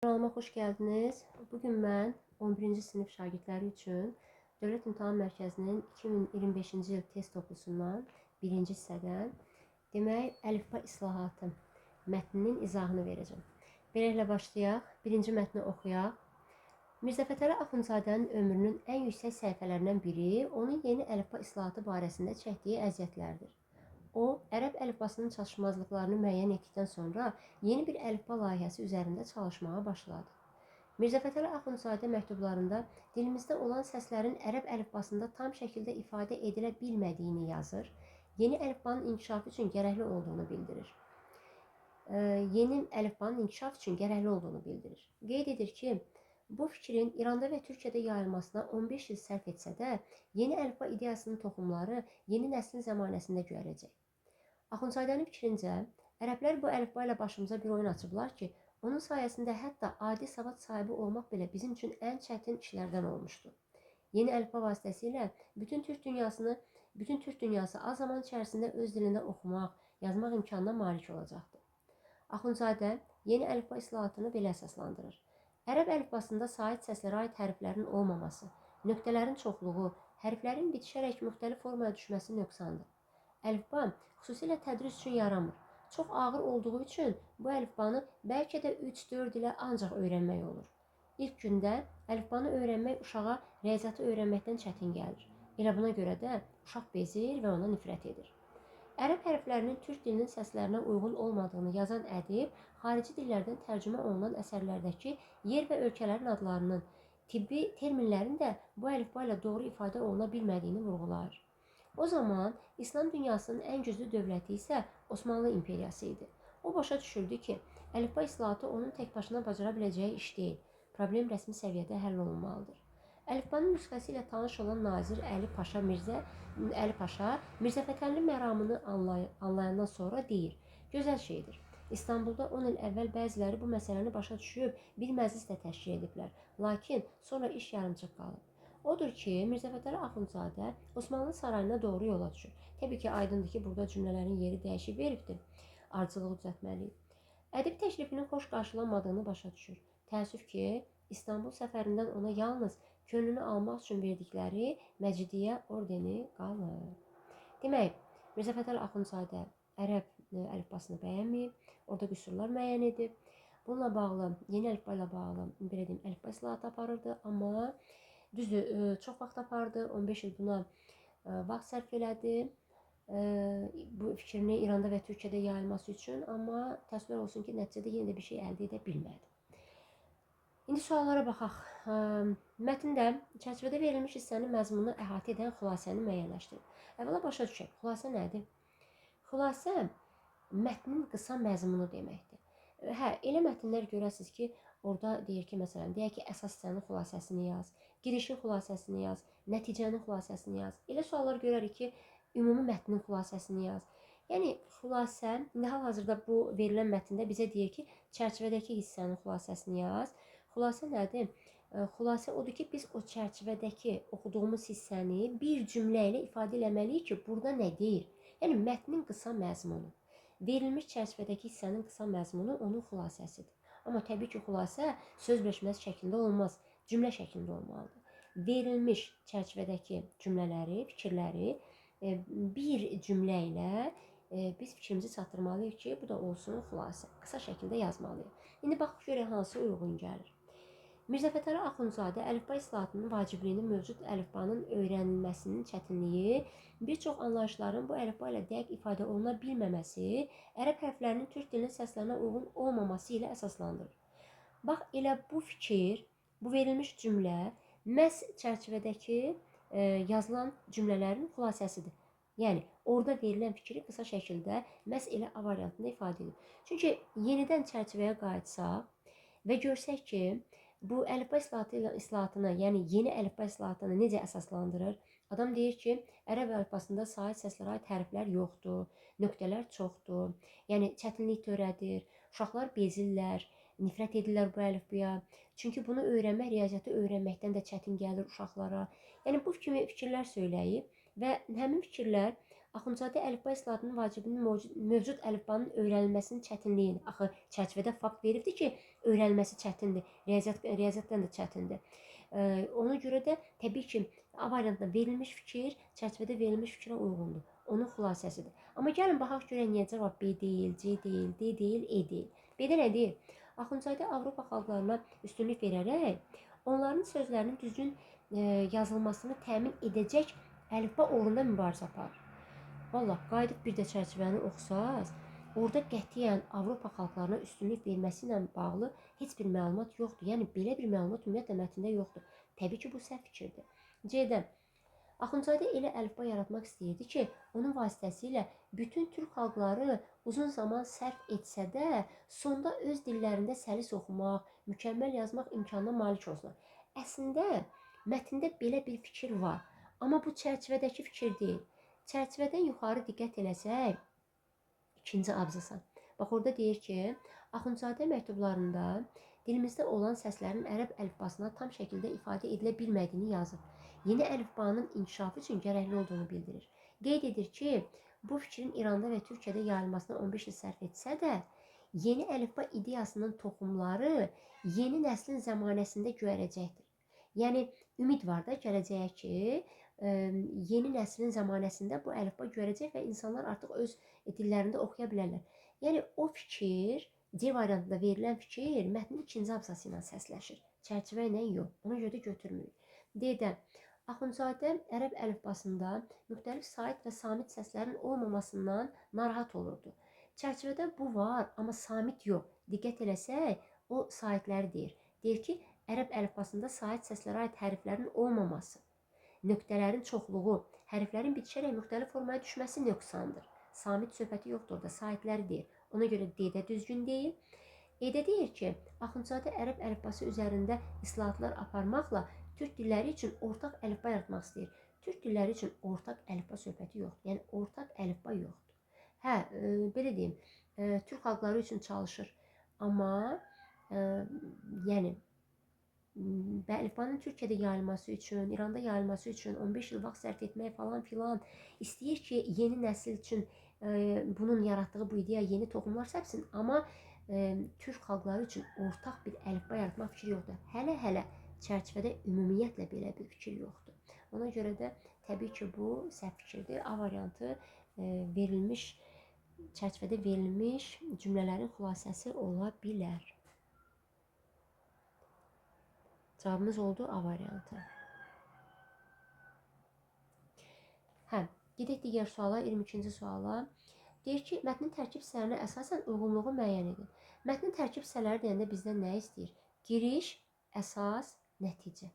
Kanalıma xoş gəldiniz. Bugün mən 11-ci sinif şagirdləri üçün Dövlət İmtahan Mərkəzinin 2025-ci il test toplusundan birinci hissədən demək əlifba islahatı mətninin izahını verəcəm. Beləliklə başlayaq. Birinci mətni oxuyaq. Mirzə Fətəli Axundzadənin ömrünün ən yüksək səhifələrindən biri onun yeni əlifba islahatı barəsində çəkdiyi əziyyətlərdir. O, ərəb əlifbasının çatışmazlıqlarını müəyyən etdikdən sonra yeni bir əlifba layihəsi üzərində çalışmağa başladı. Mirzə Fətəli Axundzadə məktublarında dilimizdə olan səslərin ərəb əlifbasında tam şəkildə ifadə edilə bilmədiyini yazır, yeni əlifbanın inkişafı üçün gərəkli olduğunu bildirir. Qeyd edir ki, bu fikrin İranda və Türkiyədə yayılmasına 15 il sərf etsə də, yeni əlifba ideyasının toxumları yeni nəslin zəmanəsində görəcək. Axundzadənin fikrincə, ərəblər bu əlifba ilə başımıza bir oyun açıblar ki, onun sayəsində hətta adi savad sahibi olmaq belə bizim üçün ən çətin işlərdən olmuşdu. Yeni əlifba vasitəsilə bütün Türk dünyası az zaman içərisində öz dilində oxumaq, yazmaq imkanına malik olacaqdı. Axundzadə yeni əlifba islahatını belə əsaslandırır. Ərəb əlifbasında sait səslərə aid hərflərin olmaması, nöqtələrin çoxluğu, hərflərin bitişərək müxtəlif formaya düşməsi nöqsandır. Əlifba xüsusilə tədris üçün yaramır. Çox ağır olduğu üçün bu əlifbanı bəlkə də 3-4 ilə ancaq öyrənmək olur. İlk gündə əlifbanı öyrənmək uşağa riyaziyyatı öyrənməkdən çətin gəlir. Elə buna görə də uşaq bezir və ona nifrət edir. Ərəb hərflərinin türk dilinin səslərinə uyğun olmadığını yazan ədib, xarici dillərdən tərcümə olunan əsərlərdəki yer və ölkələrin adlarının, tibbi terminlərin də bu əlifba ilə doğru ifadə oluna bilmədiyini vurğular. O zaman İslam dünyasının ən güclü dövləti isə Osmanlı imperiyası idi. O başa düşürdü ki, əlifba islahatı onun tək başına bacara biləcəyi iş deyil. Problem rəsmi səviyyədə həll olunmalıdır. Əlifbanın nüsxəsi ilə tanış olan Nazir Əli Paşa Mirzə Fətəlinin məramını anlayandan sonra deyir: "Gözəl şeydir. İstanbulda 10 il əvvəl bəziləri bu məsələni başa düşüb bir məclis də təşkil ediblər. Lakin sonra iş yarımçıq qalıb. Odur ki, Mirzə Fətəli Axundzadə Osmanlı sarayına doğru yola düşür. Təbii ki, aydındır ki, burada cümlələrin yeri dəyişib veribdir. Ardıcılığı düzəltməliyik. Ədib təklifinin xoş qarşılanmadığını başa düşür. Təəssüf ki, İstanbul səfərindən ona yalnız könlünü almaq üçün verdikləri Məcidiyyə ordeni qalır. Demək, Mirzə Fətəli Axundzadə ərəb əlifbasını bəyənməyib, orada qüsurlar müəyyən edib. Bununla bağlı, yeni əlifba ilə bağlı, belə deyim, əlifba islahatı aparırdı, amma düzdür, çox vaxt apardı, 15 il buna vaxt sərf elədi bu fikrini İranda və Türkiyədə yayılması üçün, amma təəssüflər olsun ki, nəticədə yenə də bir şey əldə edə bilmədi. İndi suallara baxaq. Mətndə çərçivədə verilmiş hissənin məzmununu əhatə edən xülasəni müəyyənləşdirin. Əvvəla başa düşək, xülasə nədir? Xülasə mətnin qısa məzmunu deməkdir. Elə mətnlər görəsiniz ki, orada deyir ki, məsələn, deyək ki, əsas hissənin xülasəsini yaz, girişin xülasəsini yaz, nəticənin xülasəsini yaz. Elə suallar görərik ki, ümumi mətnin xülasəsini yaz. Yəni, xülasə, hal-hazırda bu verilən mətndə bizə deyir ki, çərçivədəki hissənin xülasəsini yaz. Xülasə nədir? Xülasə odur ki, biz o çərçivədəki oxuduğumuz hissəni bir cümlə ilə ifadə eləməliyik ki, burada nə deyir? Yəni, mətnin qısa məzmunu. Verilmiş çərçivədəki hissənin qısa məzmunu onun xülasəsidir. Amma təbii ki, xülasə söz-beşməz şəklində olmaz, cümlə şəklində olmalıdır. Verilmiş çərçivədəki cümlələri, fikirləri bir cümlə ilə biz fikrimizi çatdırmalıyıq ki, bu da olsun xülasə. Qısa şəkildə yazmalıyıq. İndi baxaq görək hansı uyğun gəlir. Mirzə Fətəli Axundzadə əlifba islahatının vacibliyini mövcud əlifbanın öyrənilməsinin çətinliyi, bir çox anlayışların bu əlifba ilə dəqiq ifadə oluna bilməməsi, ərəb hərflərinin türk dilinin səslərinə uyğun olmaması ilə əsaslandırır. Bax, elə bu fikir, bu verilmiş cümlə məhz çərçivədəki yazılan cümlələrin xülasəsidir. Yəni, orada verilən fikri qısa şəkildə məhz elə A variantında ifadə edir. Çünki yenidən çərçivəyə qayıtsaq və görsək ki, bu əlifba islahatını, yəni yeni əlifba islahatını necə əsaslandırır? Adam deyir ki, ərəb əlifbasında sait səslərə aid hərflər yoxdur, nöqtələr çoxdur, yəni çətinlik törədir, uşaqlar bezirlər, nifrət edirlər bu əlifbaya. Çünki bunu öyrənmək, riyaziyyatı öyrənməkdən də çətin gəlir uşaqlara. Yəni, bu kimi fikirlər söyləyib və həmin fikirlər Axundzadə əlifba islahatının vacibinin mövcud əlifbanın öyrənilməsinin çətinliyini, axı çərçivədə fakt veribdir ki, öyrənilməsi çətindir, riyaziyyatdan da çətindir. Ona görə də təbii ki, A variantında verilmiş fikir çərçivədə verilmiş fikrə uyğundur. Onun xülasəsidir. Amma gəlin baxaq görək niyə cavab B deyil, C deyil, D deyil, E deyil. B-də nə deyir? Axundzadə Avropa xalqlarına üstünlük verərək onların sözlərinin düzgün yazılmasını təmin edəcək əlifba uğrunda mübarizə aparır. Vallah, qayıdıb bir də çərçivəni oxusaz, orada qətiyyən Avropa xalqlarına üstünlük verməsi ilə bağlı heç bir məlumat yoxdur. Yəni, belə bir məlumat ümumiyyətlə mətndə yoxdur. Təbii ki, bu səhv fikirdir. C-də Axundzadə elə əlifba yaratmaq istəyirdi ki, onun vasitəsilə bütün türk xalqları uzun zaman sərf etsə də, sonda öz dillərində səlis oxumaq, mükəmməl yazmaq imkanına malik olsunlar. Əslində, mətndə belə bir fikir var, amma bu çərçivədəki fikir deyil. Çərçivədən yuxarı diqqət eləsək, ikinci abzasa. Bax, orada deyir ki, Axundzadə məktublarında dilimizdə olan səslərin ərəb əlifbasına tam şəkildə ifadə edilə bilmədiyini yazır. Yeni əlifbanın inkişafı üçün gərəkli olduğunu bildirir. Qeyd edir ki, bu fikrin İranda və Türkiyədə yayılmasına 15 il sərf etsə də, yeni əlifba ideyasının toxumları yeni nəslin zəmanəsində göyərəcəkdir. Yəni, ümid var da gələcəyə ki, yeni nəslin zəmanəsində bu əlifba görəcək və insanlar artıq öz dillərində oxuya bilərlər. Yəni, o fikir, C variantında verilən fikir mətnin ikinci abzası ilə səsləşir. Çərçivə ilə yox. Ona görə də götürmürük. D-də Axundzadə ərəb əlifbasında müxtəlif sait və samit səslərin olmamasından narahat olurdu. Çərçivədə bu var, amma samit yox. Diqqət eləsək, o saitləri deyir. Deyir ki, ərəb əlifbasında sait səslərə aid hərflərin olmaması, nöqtələrin çoxluğu, hərflərin bitişərək müxtəlif formaya düşməsi nöqsandır. Samit söhbəti yoxdur orada, saitləri deyir. Ona görə D-də düzgün deyil. E-də deyir ki, Axundzadə ərəb əlifbası üzərində islahatlar aparmaqla türk dilləri üçün ortaq əlifba yaratmaq istəyir. Türk dilləri üçün ortaq əlifba söhbəti yoxdur. Yəni, ortaq əlifba yoxdur. Hə, belə deyim, türk xalqları üçün çalışır. Amma, yəni, əlifbanın Türkiyədə yayılması üçün, İranda yayılması üçün 15 il vaxt sərf etmək falan filan istəyir ki, yeni nəsil üçün bunun yaratdığı bu ideya yeni toxumlar səpsin, amma türk xalqları üçün ortaq bir əlifba yaratmaq fikri yoxdur. Hələ çərçivədə ümumiyyətlə belə bir fikir yoxdur. Ona görə də təbii ki, bu səhv fikirdir. A variantı verilmiş, çərçivədə verilmiş cümlələrin xülasəsi ola bilər. Cavabımız oldu A variantı. Hə, gedək digər suala, 22-ci suala. Deyir ki, mətnin tərkib hissələrinə əsasən uyğunluğu müəyyən edin. Mətnin tərkib hissələri deyəndə bizdən nə istəyir? Giriş, əsas, nəticə.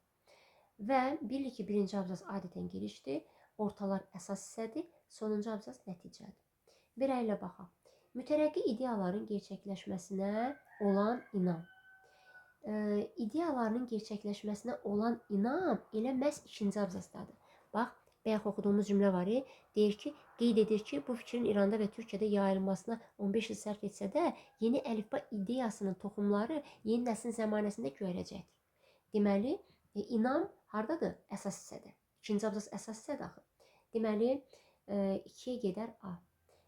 Və bilir ki, birinci abzas adətən girişdir, ortalar əsas hissədir, sonuncu abzas nəticədir. Bir əylə baxaq. Mütərəqqi ideyaların gerçəkləşməsinə olan inam. İdeyalarının gerçəkləşməsinə olan inam elə məhz ikinci abzasdadır. Bax, bayaq oxuduğumuz cümlə var, deyir ki, qeyd edir ki, bu fikrin İranda və Türkiyədə yayılmasına 15 il sərf etsə də, yeni əlifba ideyasının toxumları yeni nəslin zəmanəsində görəcəkdir. Deməli, inam hardadır? Əsas hissədə. İkinci abzas əsas hissədə axı. Deməli, 2-yə gedər A.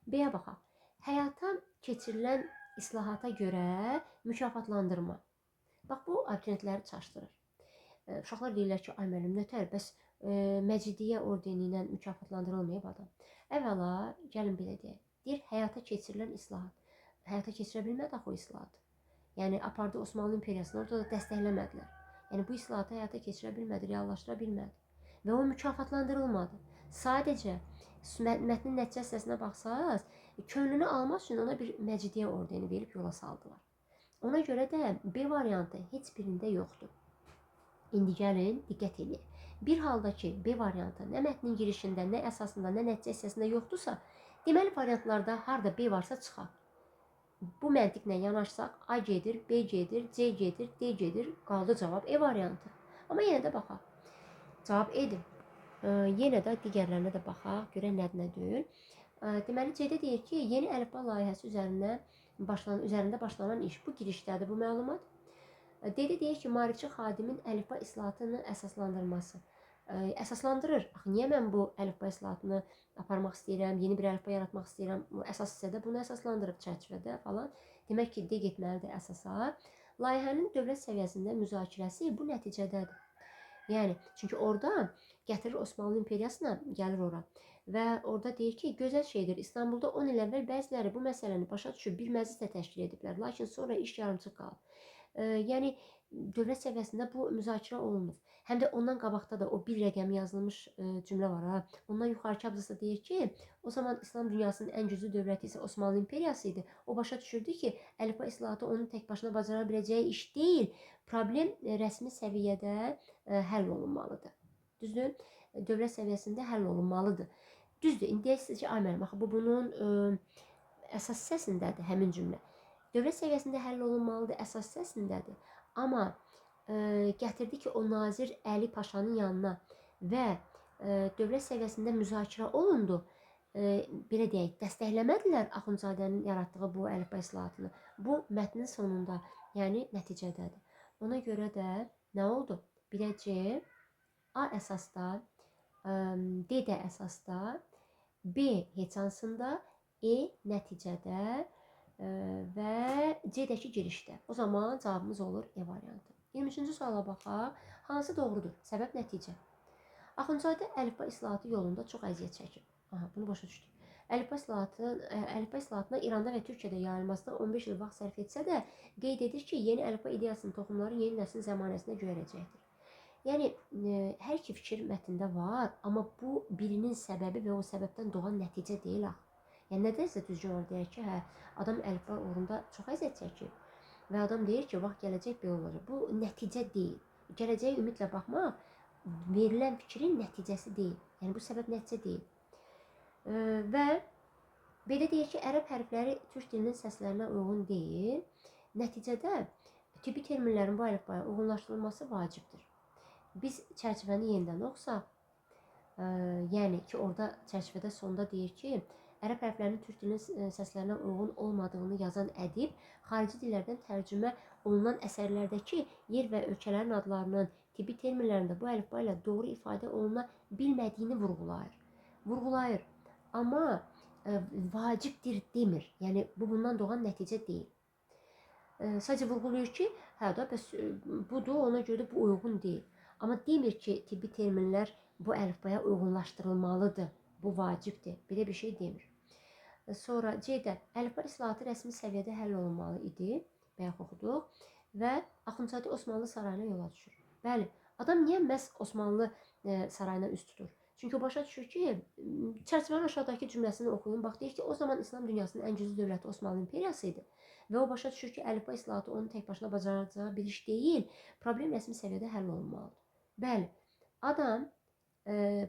B-yə baxaq. Həyata keçirilən islahata görə mükafatlandırma. Bax, bu abituriyentləri çaşdırır. Uşaqlar deyirlər ki, ay müəllim, nətər, bəs Məcidiyyə ordeni ilə mükafatlandırılmayıb adam. Əvvəla, gəlin belə deyək. Deyir, həyata keçirilən islahat. Həyata keçirə bilmədi axı o islahatı. Yəni, apardı Osmanlı İmperiyasını, orada da dəstəkləmədilər. Yəni, bu islahatı həyata keçirə bilmədi, reallaşdıra bilmədi. Və o mükafatlandırılmadı. Sadəcə, mətnin nəticə hissəsinə baxsaq, könlünü almaq üçün ona bir Məcidiyyə ordeni verib yola saldılar. Ona görə də B variantı heç birində yoxdur. İndi gəlin, diqqət edin. Bir halda ki, B variantı nə mətnin girişində, nə əsasında, nə nəticə hissəsində yoxdursa, deməli variantlarda harda B varsa çıxar. Bu məntiqlə yanaşsaq, A gedir, B gedir, C gedir, D gedir, qaldı cavab E variantı. Amma yenə də baxaq. Cavab E-dir. Yenə də digərlərinə də baxaq, görək nədir, nə deyil. Deməli, C-də deyir ki, yeni əlifba layihəsi üzərində başlanan iş. Bu girişdədir bu məlumat. D-də deyir ki, maarifçi xadimin əlifba islahatını əsaslandırması. əsaslandırır. Axı niyə mən bu əlifba islahatını aparmaq istəyirəm, yeni bir əlifba yaratmaq istəyirəm? Bu əsas hissədə bunu əsaslandırıb çərçivədə falan. Demək ki, getməlidir əsasa. Layihənin dövlət səviyyəsində müzakirəsi bu nəticədədir. Yəni, çünki orada gətirir Osmanlı imperiyasına, gəlir ora və orada deyir ki, gözəl şeydir. İstanbulda 10 il əvvəl bəziləri bu məsələni başa düşüb bir məclis də təşkil ediblər, lakin sonra iş yarımçıq qalıb. Yəni dövlət səviyyəsində bu müzakirə olunur. Həm də ondan qabaqda da o bir rəqəmi yazılmış cümlə var ha. Ondan yuxarıki abzasda deyir ki, o zaman İslam dünyasının ən güclü dövləti isə Osmanlı imperiyası idi. O başa düşürdü ki, əlifba islahatı onun tək başına bacara biləcəyi iş deyil. Problem rəsmi səviyyədə həll olunmalıdır. Düzdür? Dövlət səviyyəsində həll olunmalıdır. Düzdür, indi deyərsiniz ki, ay müəllim, axı bu bunun əsas hissəsindədir həmin cümlə. Dövlət səviyyəsində həll olunmalıdır, əsas hissəsindədir. Amma gətirdi ki, o Nazir Əli Paşanın yanına və dövlət səviyyəsində müzakirə olundu. Belə deyək, dəstəkləmədilər Axundzadənin yaratdığı bu əlifba islahatını. Bu mətnin sonunda, yəni nəticədədir. Ona görə də nə oldu? Birəcə A əsasda, D də əsasda, B heç hansında, E nəticədə və C-dəki girişdə. O zaman cavabımız olur E variantı. 23-cü suala baxaq. Hansı doğrudur? Səbəb nəticə. Axundzadə əlifba islahatı yolunda çox əziyyət çəkib. Aha, bunu başa düşdük. Əlifba islahatına İranda və Türkiyədə yayılmasına 15 il vaxt sərf etsə də, qeyd edir ki, yeni əlifba ideyasının toxumları yeni nəslin zəmanəsinə göyərəcəkdir. Yəni, hər iki fikir mətndə var, amma bu birinin səbəbi və o səbəbdən doğan nəticə deyil axı. Yəni, nə dərsə düzgün olur, deyək ki, hə, adam əlifba uğrunda çox əziyyət çəkir və adam deyir ki, vaxt gələcək belə olacaq. Bu nəticə deyil. Gələcəyə ümidlə baxmaq verilən fikrin nəticəsi deyil. Yəni, bu səbəb nəticə deyil. Və belə deyir ki, ərəb hərfləri türk dilinin səslərinə uyğun deyil. Nəticədə tibbi terminlərin bu əlifbaya uyğunlaşdırılması vacibdir. Biz çərçivəni yenidən oxusaq, yəni ki, orada çərçivədə sonda deyir ki, ərəb hərflərinin türk dilinin səslərinə uyğun olmadığını yazan ədib xarici dillərdən tərcümə olunan əsərlərdəki yer və ölkələrin adlarının tibbi terminlərində bu əlifba ilə doğru ifadə oluna bilmədiyini vurğulayır. Amma vacibdir demir. Yəni, bu bundan doğan nəticə deyil. Sadəcə vurğulayır ki, hə da, bəs budur, ona görə də bu uyğun deyil. Amma demir ki, tibbi terminlər bu əlifbaya uyğunlaşdırılmalıdır. Bu vacibdir. Belə bir şey demir. Sonra C-də əlifba islahatı rəsmi səviyyədə həll olunmalı idi. Bayaq oxuduq. Və Axundzadə Osmanlı sarayına yola düşür. Bəli, adam niyə məhz Osmanlı sarayına üst tutur? Çünki o başa düşür ki, çərçivənin aşağıdakı cümləsini oxuyun. Bax, deyir ki, o zaman İslam dünyasının ən güclü dövləti Osmanlı imperiyası idi. Və o başa düşür ki, əlifba islahatı onun tək başına bacaracağı bir iş deyil. Problem rəsmi səviyyədə həll olunmalıdır. Bəli, adam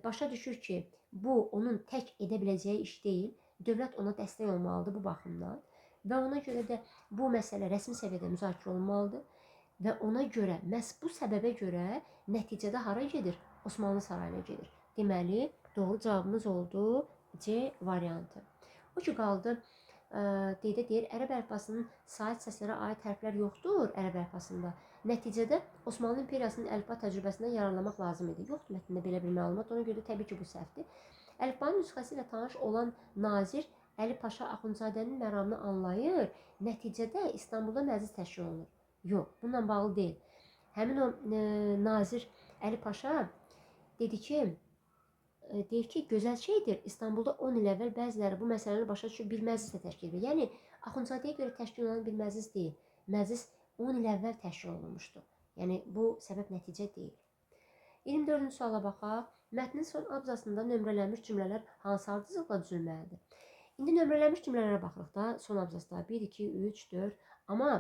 başa düşür ki, bu onun tək edə biləcəyi iş deyil. Dövlət ona dəstək olmalıdır bu baxımdan. Və ona görə də bu məsələ rəsmi səviyyədə müzakirə olunmalıdır. Və ona görə, məhz bu səbəbə görə nəticədə hara gedir? Osmanlı sarayına gedir. Deməli, doğru cavabımız oldu C variantı. O ki, qaldı, deyir, ərəb əlifbasının sait səslərə aid hərflər yoxdur ərəb əlifbasında. Nəticədə Osmanlı imperiyasının əlifba təcrübəsindən yararlanmaq lazım idi. Yoxdur mətnində belə bir məlumat, ona görə də təbii ki, bu səhvdir. Əlifbanın nüsxəsi ilə tanış olan Nazir Əli Paşa Axundzadənin məramını anlayır. Nəticədə İstanbulda məclis təşkil olunur. Yox, bununla bağlı deyil. Həmin o Nazir Əli Paşa deyir ki, gözəl şeydir. İstanbulda 10 il əvvəl bəziləri bu məsələni başa düşüb bir məclis də təşkil edir. Yəni, Axundzadəyə görə təşkil olunan bir məclis deyil. Məclis 10 il əvvəl təşkil olunmuşdur. Yəni, bu səbəb nəticə deyil. 24-cü suala baxaq. Mətnin son abzasında nömrələnmiş cümlələr hansı ardıcılıqla düzülməlidir? İndi nömrələnmiş cümlələrə baxırıq da, son abzasda 1, 2, 3, 4. Amma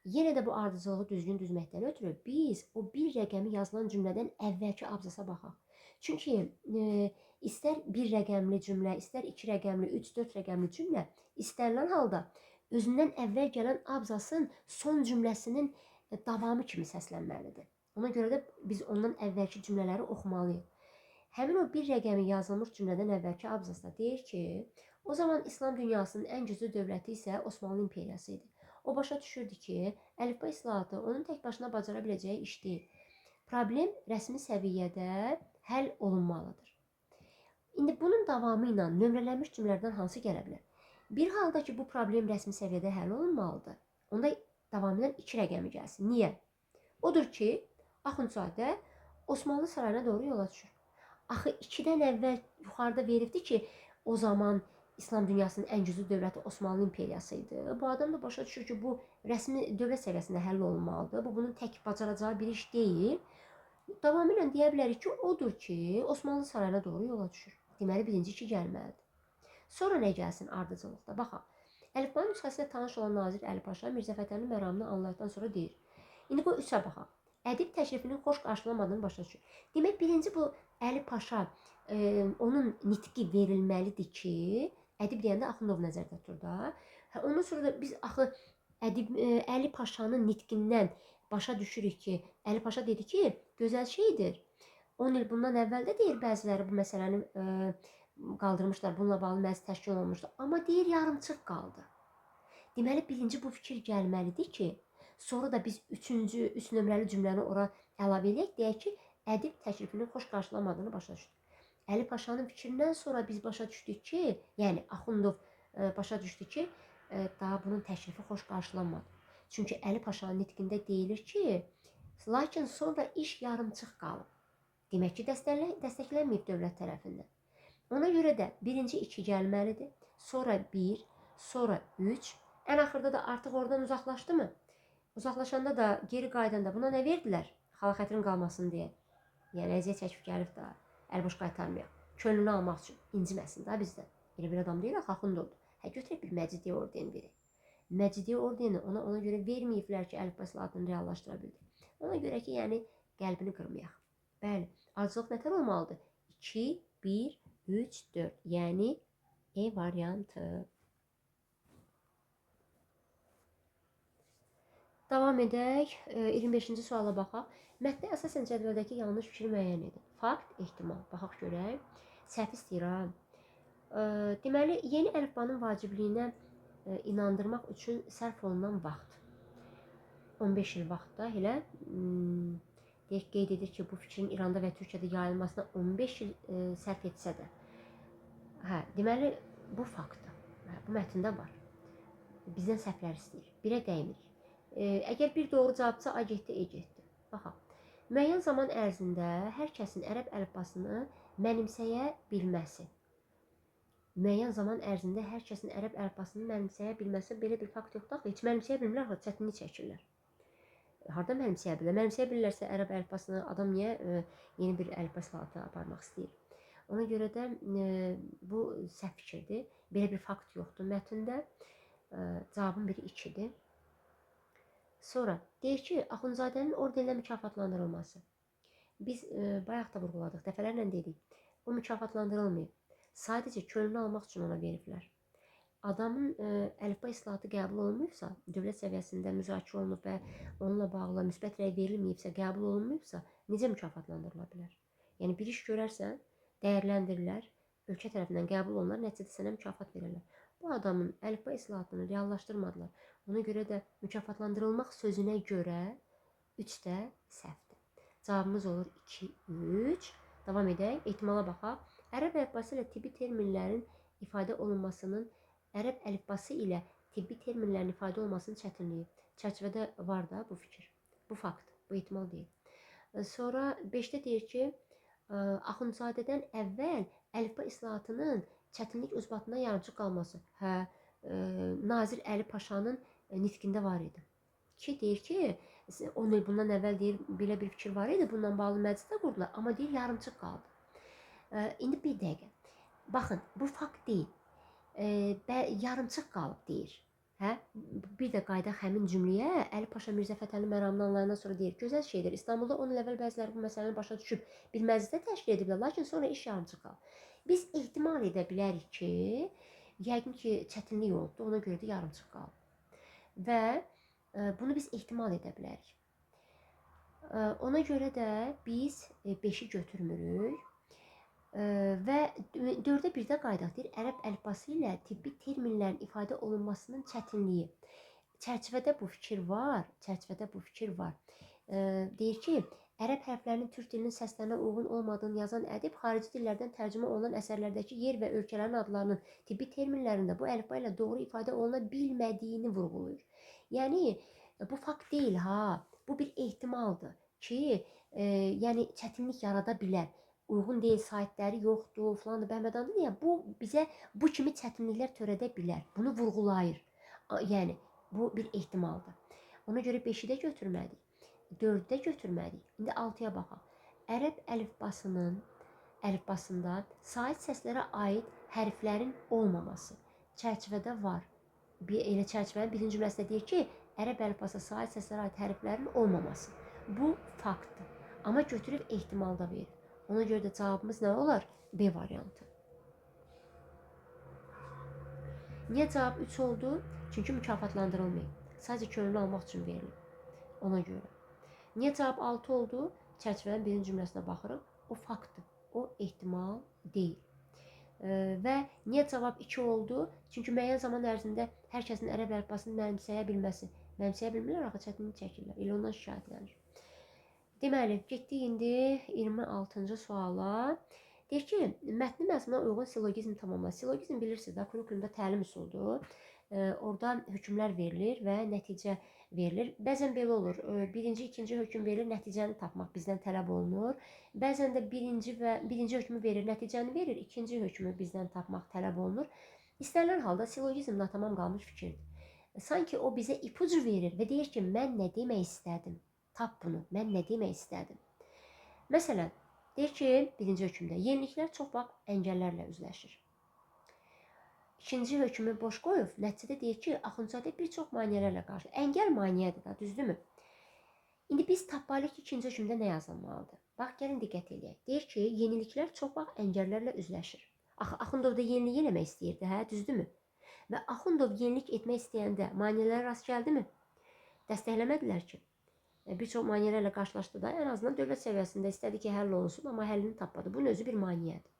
yenə də bu ardıcılığı düzgün düzməkdən ötürü biz o bir rəqəmi yazılan cümlədən əvvəlki abzasa baxaq. Çünki istər bir rəqəmli cümlə, istər 2 rəqəmli, 3-4 rəqəmli cümlə istənilən halda özündən əvvəl gələn abzasın son cümləsinin davamı kimi səslənməlidir. Ona görə də biz ondan əvvəlki cümlələri oxumalıyıq. Həmin o bir rəqəmi yazılmış cümlədən əvvəlki abzasda deyir ki, o zaman İslam dünyasının ən güclü dövləti isə Osmanlı imperiyası idi. O başa düşürdü ki, əlifba islahatı onun tək başına bacara biləcəyi iş deyil. Problem rəsmi səviyyədə həll olunmalıdır. İndi bunun davamı ilə nömrələnmiş cümlələrdən hansı gələ bilər? Bir halda ki, bu problem rəsmi səviyyədə həll olunmalıdır, onda davamı ilə 2 rəqəmi gəlsin. Niyə? Odur ki, Axundzadə Osmanlı sarayına doğru yola düşür. Axı 2-dən əvvəl yuxarıda veribdi ki, o zaman İslam dünyasının ən güclü dövləti Osmanlı imperiyası idi. Bu adam da başa düşür ki, bu rəsmi dövlət səviyyəsində həll olunmalıdır. Bu bunun tək bacaracağı bir iş deyil. Davamilə deyə bilərik ki, odur ki, Osmanlı sarayına doğru yola düşür. Deməli, birinci 2 gəlməlidir. Sonra nə gəlsin ardıcılıqda? Baxaq. Əlifbanın nüsxəsi ilə tanış olan Nazir Əli Paşa Mirzə Fətəlinin məramını anladıqdan sonra deyir. İndi qoy 3-ə baxaq. Ədib təşrifinin xoş qarşılamadığını başa düşür. Demək, birinci bu Əli Paşa onun nitqi verilməlidir ki, ədib deyəndə Axundov nəzərdə tutur da. Ondan sonra da biz axı Əli Paşanın nitqindən başa düşürük ki, Əli Paşa dedi ki, gözəl şeydir. 10 il bundan əvvəl də deyir, bəziləri bu məsələni qaldırmışlar, bununla bağlı məclis təşkil olunmuşdu. Amma deyir, yarımçıq qaldı. Deməli, birinci bu fikir gəlməlidir ki, sonra da biz 3 nömrəli cümləni ora əlavə edək, deyək ki, ədib təklifini xoş qarşılamadığını başa düşdük. Əli Paşanın fikrindən sonra biz başa düşdük ki, yəni Axundov başa düşdü ki, daha bunun təklifi xoş qarşılanmadı. Çünki Əli Paşanın nitqində deyilir ki, lakin sonra iş yarımçıq qalıb. Demək ki, dəstəklənməyib dövlət tərəfindən. Ona görə də birinci 2 gəlməlidir, sonra 1, sonra 3, ən axırda da artıq oradan uzaqlaşdı mı? Uzaqlaşanda da geri qaydanda buna nə verdilər? Xala xətrin qalmasın deyə. Yəni əziyyət çəkib gəlib də əlboş qaytarmayaq. Könlünü almaq üçün inciməsin da bizdən. Elə bir adam deyil, Axundovdur. Götürək bir Məcidiyyə ordeni verək. Məcidiyyə ordeni ona görə verməyiblər ki, əlifba islahatını reallaşdıra bildi. Ona görə ki, yəni qəlbini qırmayaq. Bəli, ardıcılıq nətər olmalıdır? 2, 1, 3, 4. Yəni E variantı. Davam edək. 25-ci suala baxaq. Mətndə əsasən cədvəldəki yanlış fikri müəyyən edin. Fakt, ehtimal. Baxaq görək. Səhv istəyirəm. Deməli, yeni əlifbanın vacibliyinə inandırmaq üçün sərf olunan vaxt. 15 il vaxtda elə qeyd edir ki, bu fikrin İranda və Türkiyədə yayılmasına 15 il sərf etsə də. Deməli, bu faktdır. Bu mətndə var. Bizdən səhvlər istəyir. Birə dəymirik. Əgər bir doğru cavabsa, A getdi, E getdi. Baxaq. Müəyyən zaman ərzində hər kəsin ərəb əlifbasını mənimsəyə bilməsi. Müəyyən zaman ərzində hər kəsin ərəb əlifbasını mənimsəyə bilməsi belə bir fakt yoxdur. Heç mənimsəyə bilmirlər, çətinlik çəkirlər. Harda mənimsəyə bilirlər? Mənimsəyə bilirlərsə ərəb əlifbasını adam niyə yeni bir əlifba islahatı aparmaq istəyir? Ona görə də bu səhv fikirdir. Belə bir fakt yoxdur mətndə. Cavabın biri 2-dir. Sonra deyir ki, Axundzadənin ordenlə mükafatlandırılması. Biz bayaq da vurğuladıq, dəfələrlə dedik. O mükafatlandırılmayıb. Sadəcə könlünü almaq üçün ona veriblər. Adamın əlifba islahatı qəbul olunmuyubsa, dövlət səviyyəsində müzakirə olunub və onunla bağlı müsbət rəy verilməyibsə, qəbul olunmuyubsa, necə mükafatlandırıla bilər? Yəni bir iş görərsən, dəyərləndirirlər, ölkə tərəfindən qəbul olunar, nəticədə sənə mükafat verirlər. Bu adamın əlifba islahatını reallaşdırmadılar. Ona görə də mükafatlandırılmaq sözünə görə 3 də səhvdir. Cavabımız olur 2, 3. Davam edək, ehtimala baxaq. Ərəb əlifbası ilə tibbi terminlərin ifadə olunmasının ərəb əlifbası ilə tibbi terminlərin ifadə olunmasının çətinliyi. Çərçivədə var da bu fikir. Bu fakt, bu ehtimal deyil. Sonra 5-də deyir ki, Axundzadədən əvvəl əlifba islahatının çətinlik ucbatında yarımçıq qalması. Nazir Əli Paşanın nitqində var idi. 2 deyir ki, 10 il bundan əvvəl deyir, belə bir fikir var idi, bundan bağlı məclisdə qurdular, amma deyir, yarımçıq qaldı. İndi bir dəqiqə. Baxın, bu fakt deyil. Yarımçıq qalıb deyir. Bir də qaydaq həmin cümləyə Əli Paşa Mirzə Fətəlinin məramını anlayandan sonra deyir, gözəl şeydir. İstanbulda 10 il əvvəl bəziləri bu məsələni başa düşüb bir məclisdə təşkil ediblər, lakin sonra iş yarımçıq qalıb. Biz ehtimal edə bilərik ki, yəqin ki, çətinlik oldu, ona görə də yarımçıq qalıb. Və bunu biz ehtimal edə bilərik. Ona görə də biz 5-i götürmürük. Və 4-də 1-də qaydaq deyir, ərəb əlifbası ilə tibbi terminlərin ifadə olunmasının çətinliyi. Çərçivədə bu fikir var, çərçivədə bu fikir var. deyir ki, ərəb hərflərinin türk dilinin səslərinə uyğun olmadığını yazan ədib xarici dillərdən tərcümə olunan əsərlərdəki yer və ölkələrin adlarının tibbi terminlərində bu əlifba ilə doğru ifadə oluna bilmədiyini vurğulayır. Yəni bu fakt deyil ha, bu bir ehtimaldır ki, yəni çətinlik yarada bilər. Uyğun deyil, saytları yoxdur, filandır, bəhmədandır. Yəni bu bizə bu kimi çətinliklər törədə bilər. Bunu vurğulayır. Yəni bu bir ehtimaldır. Ona görə 5-i də götürmədik. 4-ü də götürmədik. İndi 6-ya baxaq. Ərəb əlifbasında sait səslərə aid hərflərin olmaması çərçivədə var. Elə çərçivənin birinci cümləsində deyir ki, ərəb əlifbasına sait səslərə aid hərflərin olmaması. Bu faktdır. Amma götürüb ehtimalda verir. Ona görə də cavabımız nə olar? B variantı. Niyə cavab 3 oldu? Çünki mükafatlandırılmayıb. Sadəcə könüllü almaq üçün verilir. Ona görə. Niyə cavab 6 oldu? Çərçivənin birinci cümləsinə baxırıq. O faktdır. O ehtimal deyil. Və niyə cavab 2 oldu? Çünki müəyyən zaman ərzində hər kəsin ərəb əlifbasını mənimsəyə bilməsi. Mənimsəyə bilmirlər, axı çətinlik çəkirlər. Elə ondan şikayətlənir. Deməli, getdik indi 26-cı suala. Deyir ki, mətni məzmuna uyğun silogizm tamamla. Silogizm bilirsiniz də, kurikulumda təlim üsuludur. Orada hökmlər verilir və nəticə verilir. Bəzən belə olur, birinci, ikinci hökm verilir, nəticəni tapmaq bizdən tələb olunur. Bəzən də birinci hökmü verir, nəticəni verir, ikinci hökmü bizdən tapmaq tələb olunur. İstənilən halda silogizm natamam qalmış fikirdir. Sanki o bizə ipucu verir və deyir ki, mən nə demək istədim? Tap bunu, mən nə demək istədim? Məsələn, deyir ki, birinci hökmdə yeniliklər çox vaxt əngəllərlə üzləşir. İkinci hökmü boş qoyub, nəticədə deyir ki, Axundzadə bir çox maneələrlə qarşı. Əngəl maneədir da, düzdürmü? İndi biz tapmalıyıq ki, ikinci hökmdə nə yazılmalıdır? Bax, gəlin diqqət edək. Deyir ki, yeniliklər çox vaxt əngəllərlə üzləşir. Axı, Axundov da yenilik eləmək istəyirdi, hə, düzdürmü? Və Axundov yenilik etmək istəyəndə maneələrə rast gəldimi? Dəstəkləmədilər ki. Bir çox maneələrlə qarşılaşdı da, ən azından dövlət səviyyəsində istədi ki, həll olunsun, amma həllini tapmadı. Bunun özü bir maneədir.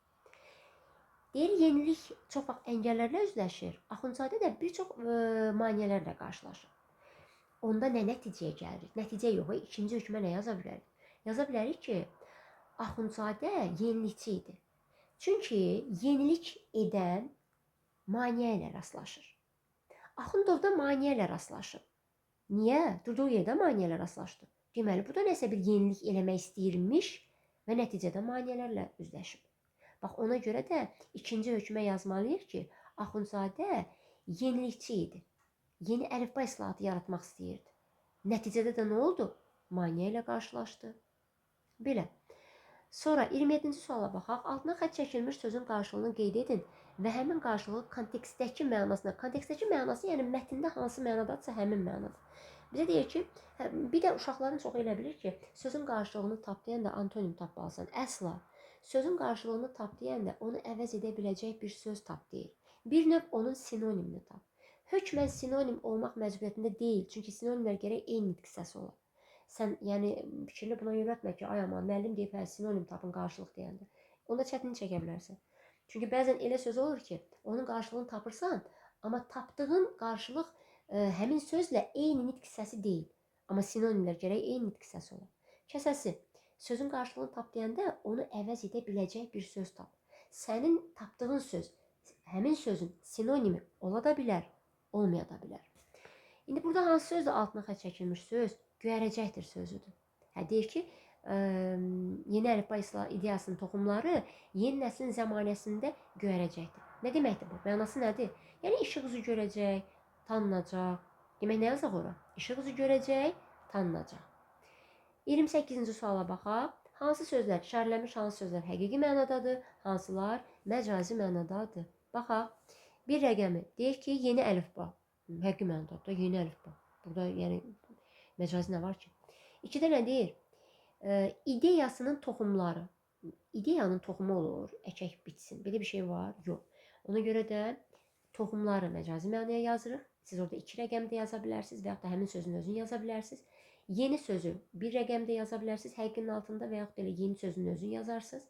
Deyir, yenilik çox vaxt əngəllərlə üzləşir. Axundzadə də bir çox maneələrlə qarşılaşır. Onda nə nəticəyə gəlirik? Nəticə yox, ikinci hökmə nə yaza bilərik? Yaza bilərik ki, Axundzadə yenilikçi idi. Çünki yenilik edən maneə ilə rastlaşır. Axundov da maneə ilə rastlaşır. Niyə? Durduğu yerdə maneələ rastlaşdı. Deməli, bu da nəsə bir yenilik eləmək istəyirmiş və nəticədə maneələrlə üzləşib. Bax, ona görə də ikinci hökmə yazmalıyıq ki, Axundzadə yenilikçi idi. Yeni əlifba islahatı yaratmaq istəyirdi. Nəticədə də nə oldu? Maneə ilə qarşılaşdı. Belə. Sonra 27-ci suala baxaq. Altına xətt çəkilmiş sözün qarşılığını qeyd edin və həmin qarşılığı kontekstdəki mənasına. Kontekstdəki mənası, yəni mətndə hansı mənadadırsa həmin mənadır. Bizə deyir ki, bir də uşaqların çoxu elə bilir ki, sözün qarşılığını tap deyəndə antonim tapmalısan. Əsla. Sözün qarşılığını tap deyəndə onu əvəz edə biləcək bir söz tap deyir. Bir növ onun sinonimini tap. Hökmən sinonim olmaq məcburiyyətində deyil, çünki sinonimlər gərək eyni nitq səsi olar. Sən yəni fikirli buna yönəltmə ki, ay aman, müəllim deyib, hə, sinonim tapın qarşılıq deyəndə. Onda çətinlik çəkə bilərsən. Çünki bəzən elə söz olur ki, onun qarşılığını tapırsan, amma tapdığın qarşılıq həmin sözlə eyni nitq səsi deyil. Amma sinonimlər gərək eyni nitq səsi olar. Kəsəsi, sözün qarşılığını tap deyəndə onu əvəz edə biləcək bir söz tap. Sənin tapdığın söz, həmin sözün sinonimi ola da bilər, olmaya da bilər. İndi burada hansı sözdür altına xətt çəkilmiş söz? Göyərəcəkdir sözüdür. Deyir ki, yeni əlifba ideyasının toxumları yeni nəslin zəmanəsində göyərəcəkdir. Nə deməkdir bu? Mənası nədir? Yəni işıq üzü görəcək, tanınacaq. Demək nə yazaq ora? İşıq üzü görəcək, tanınacaq. 28-ci suala baxaq. Hansı sözlər, işarələnmiş hansı sözlər həqiqi mənadadır, hansılar məcazi mənadadır? Baxaq. Bir rəqəmi deyir ki, yeni əlifba. Həqiqi mənadadır da, yeni əlifba. Burada yəni məcazi nə var ki? 2-də nə deyir? İdeyasının toxumları. İdeyanın toxumu olur, əkək bitsin. Belə bir şey var? Yox. Ona görə də toxumları məcazi mənaya yazırıq. Siz orada 2 rəqəmdə yaza bilərsiniz və yaxud da həmin sözün özünü yaza bilərsiniz. Yeni sözü 1 rəqəmdə yaza bilərsiniz, həqiqinin altında və yaxud da elə yeni sözün özünü yazarsınız.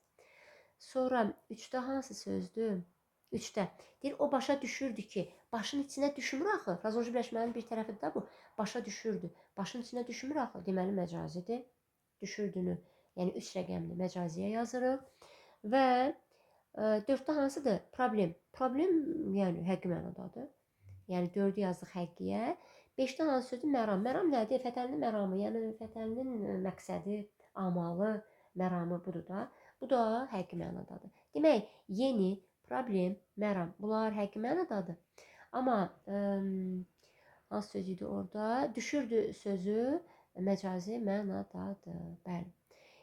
Sonra 3-də hansı sözdür? 3-də deyir, o başa düşürdü ki, başın içinə düşmür axı. Razoloji birləşmənin bir tərəfi də bu. Başa düşürdü. Başın içinə düşmür axı, deməli məcazidir. Düşürdüyünü, yəni 3 rəqəmli məcaziyə yazırıq və 4-də hansıdır? Problem. Problem yəni həqiqi mənadadır. Yəni 4-ü yazdıq həqiqiyə. 5-də hansı sözdür? Məram. Məram nədir? Fətəlinin məramı, yəni fətəlinin məqsədi, amalı, məramı budur da. Bu da həqiqi mənadadır. Demək, yeni, problem, məram. Bunlar həqiqi mənadadır. Amma hansı söz idi orada? Düşürdü sözü məcazi mənadadır. Bəli.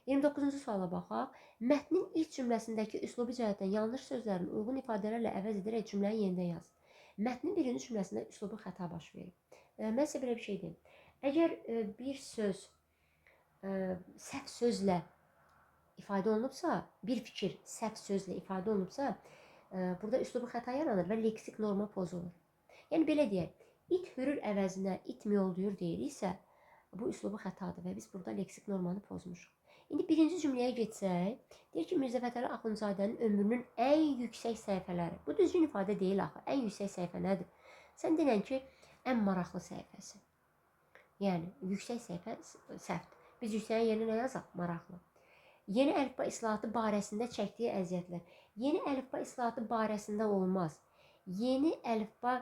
29-cu suala baxaq. Mətnin ilk cümləsindəki üslubi cəhətdən yanlış sözlərin uyğun ifadələrlə əvəz edərək cümləni yenidən yaz. Mətnin birinci cümləsində üslubi xəta baş verir. Mən sizə belə bir şey deyim. Əgər bir söz səhv sözlə ifadə olunubsa, bir fikir səhv sözlə ifadə olunubsa, burada üslubi xəta yaranır və leksik norma pozulur. Yəni belə deyək, it hürür əvəzinə it miyolduyur deyiriksə, bu üslubu xətadır və biz burada leksik normanı pozmuşuq. İndi birinci cümləyə geçsək, deyir ki, Mirzə Fətəli Axundzadənin ömrünün ən yüksək səhifələri. Bu düzgün ifadə deyil axı. Ən yüksək səhifə nədir? Sən denən ki, ən maraqlı səhifəsi. Yəni, yüksək səhifə səhvdir. Biz yüksəyin yerinə nə yazaq? Maraqlı. Yeni əlifba islahatı barəsində çəkdiyi əziyyətlər. Yeni əlifba islahatı barəsində olmaz. Yeni əlifba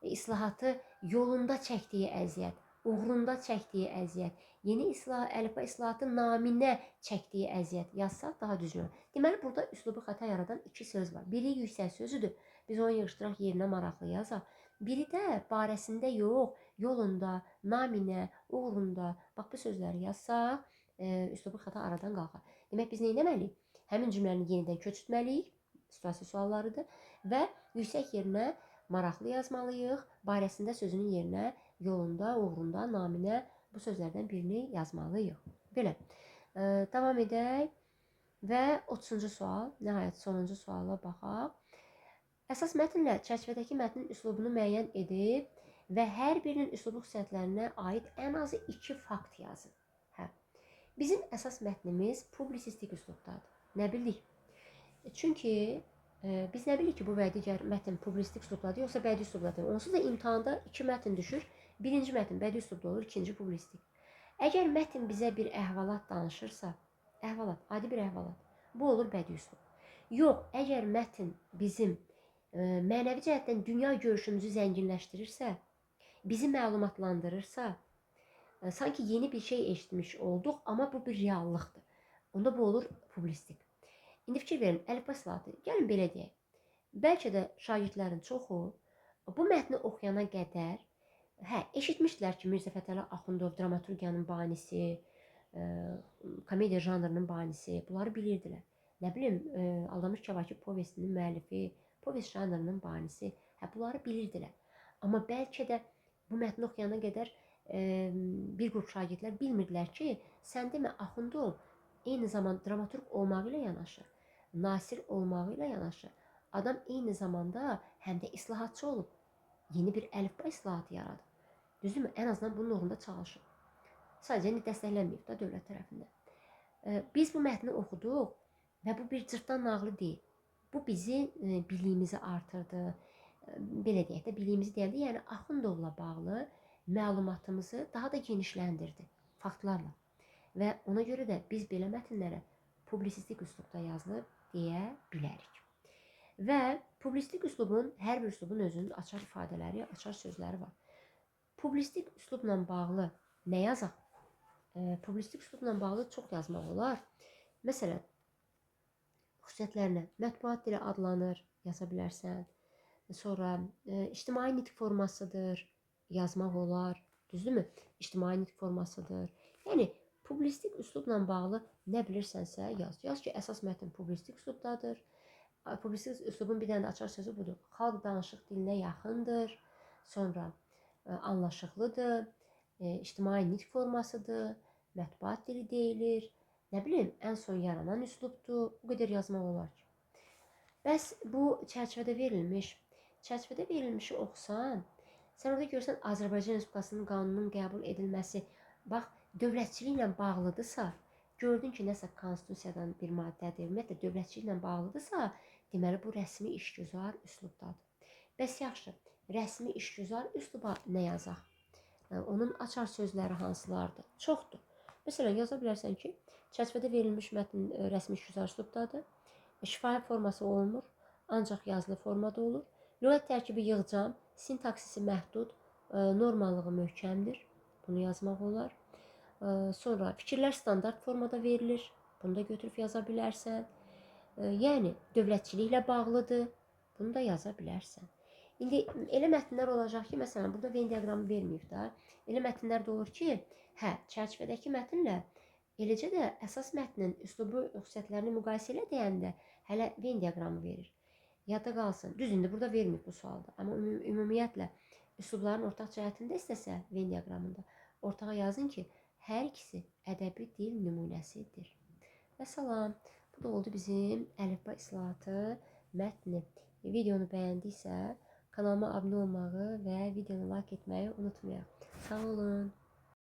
islahatı yolunda çəkdiyi əziyyət, uğrunda çəkdiyi əziyyət, yeni əlifba islahatı naminə çəkdiyi əziyyət yazsaq daha düzgün. Deməli, burada üslubu xəta yaradan 2 söz var. Biri yüksək sözüdür. Biz onu yığışdıraq yerinə maraqlı yazaq. Biri də barəsində yox, yolunda, naminə, uğrunda. Bax, bu sözləri yazsaq, üslubu xəta aradan qalxar. Demək, biz nə etməliyik? Həmin cümləni yenidən köçürtməliyik. Situasiya suallarıdır. Və yüksək yerinə maraqlı yazmalıyıq. Barəsində sözünün yerinə yolunda, uğrunda, naminə bu sözlərdən birini yazmalıyıq. Belə. Davam edək və 30-cu sual, nəhayət sonuncu suala baxaq. Əsas mətnlə çərçivədəki mətnin üslubunu müəyyən edib və hər birinin üslubu xüsusiyyətlərinə aid ən azı 2 fakt yazın. Bizim əsas mətnimiz publisistik üslubdadır. Nə bildik? Çünki biz nə bilik ki, bu və digər mətn publisistik üslubdadır, yoxsa bədii üslubdadır. Onsuz da imtahanda 2 mətn düşür. Birinci mətn bədii üslubda olur, ikinci publisistik. Əgər mətn bizə bir əhvalat danışırsa, əhvalat, adi bir əhvalat, bu olur bədii üslub. Yox, əgər mətn bizim mənəvi cəhətdən dünya görüşümüzü zənginləşdirirsə, bizi məlumatlandırırsa, sanki yeni bir şey eşitmiş olduq, amma bu bir reallıqdır. Onda bu olur publisistik. İndi fikir verin, əlifba islahatı. Gəlin belə deyək. Bəlkə də şagirdlərin çoxu bu mətni oxuyana qədər eşitmişdilər ki, Mirzə Fətəli Axundov dramaturgiyanın banisi, komediya janrının banisi, bunları bilirdilər. Nə bilim, Aldamış Kəvakib povestinin müəllifi, povest janrının banisi, bunları bilirdilər. Amma bəlkə də bu mətni oxuyana qədər bir qrup şagirdlər bilmirdilər ki, sən demə Axundov eyni zamanda dramaturq olmağı ilə yanaşı, nasir olmağı ilə yanaşı, adam eyni zamanda həm də islahatçı olub. Yeni bir əlifba islahatı yaradı. Düzdürmü? Ən azından bunun uğrunda çalışır. Sadəcə dəstəklənməyib da dövlət tərəfindən. Biz bu mətni oxuduq və bu bir cırtdan nağılı deyil. Bu bizim biliyimizi artırdı. Belə deyək də, biliyimizi deyəndə, yəni Axundovla bağlı məlumatımızı daha da genişləndirdi faktlarla. Və ona görə də biz belə mətnlərə publisistik üslubda yazılıb deyə bilərik. Və publisistik üslubun, hər bir üslubun özünün açar ifadələri, açar sözləri var. Publisistik üslubla bağlı nə yazaq? Publisistik üslubla bağlı çox yazmaq olar. Məsələn, xüsusiyyətlərinə mətbuat dili adlanır, yaza bilərsən. Sonra ictimai nitq formasıdır, yazmaq olar. Düzdürmü? İctimai nitq formasıdır. Yəni, publisistik üslubla bağlı nə bilirsənsə yaz. Yaz ki, əsas mətn publisistik üslubdadır. Publisistik üslubun bir dənə də açar sözü budur. Xalq danışıq dilinə yaxındır, sonra anlaşıqlıdır, ictimai nitq formasıdır, mətbuat dili deyilir. Nə bilim, ən son yaranan üslubdur. Bu qədər yazmaq olar ki. Bəs bu çərçivədə verilmişi oxusan, sən orada görsən Azərbaycan Respublikasının qanununun qəbul edilməsi, bax, dövlətçiliklə bağlıdırsa, gördün ki, nəsə konstitusiyadan bir maddədir, ümumiyyətlə dövlətçiliklə bağlıdırsa, deməli, bu rəsmi işgüzar üslubdadır. Bəs yaxşı, rəsmi işgüzar üsluba nə yazaq? Onun açar sözləri hansılardır? Çoxdur. Məsələn, yaza bilərsən ki, çərçivədə verilmiş mətn rəsmi işgüzar üslubdadır. Şifahi forması olmur, ancaq yazılı formada olur. Lüğət tərkibi yığcam, sintaksisi məhdud, normallığı möhkəmdir. Bunu yazmaq olar. Sonra fikirlər standart formada verilir. Bunu da götürüb yaza bilərsən. Yəni dövlətçiliklə bağlıdır. Bunu da yaza bilərsən. İndi elə mətnlər olacaq ki, məsələn, burada Venn diaqramı verməyib də. Elə mətnlər də olur ki, çərçivədəki mətnlə eləcə də əsas mətnin üslubu xüsusiyyətlərini müqayisə elə deyəndə hələ Venn diaqramı verir. Yadda qalsın. Düz indi burada verməyib bu sualda. Amma ümumiyyətlə üslubların ortaq cəhətində istəsə Venn diaqramında ortağa yazın ki, hər ikisi ədəbi dil nümunəsidir. Və salam. Bu da oldu bizim əlifba islahatı mətni. Videonu bəyəndiysə kanalıma abunə olmağı və videonu like etməyi unutmayın. Sağ olun.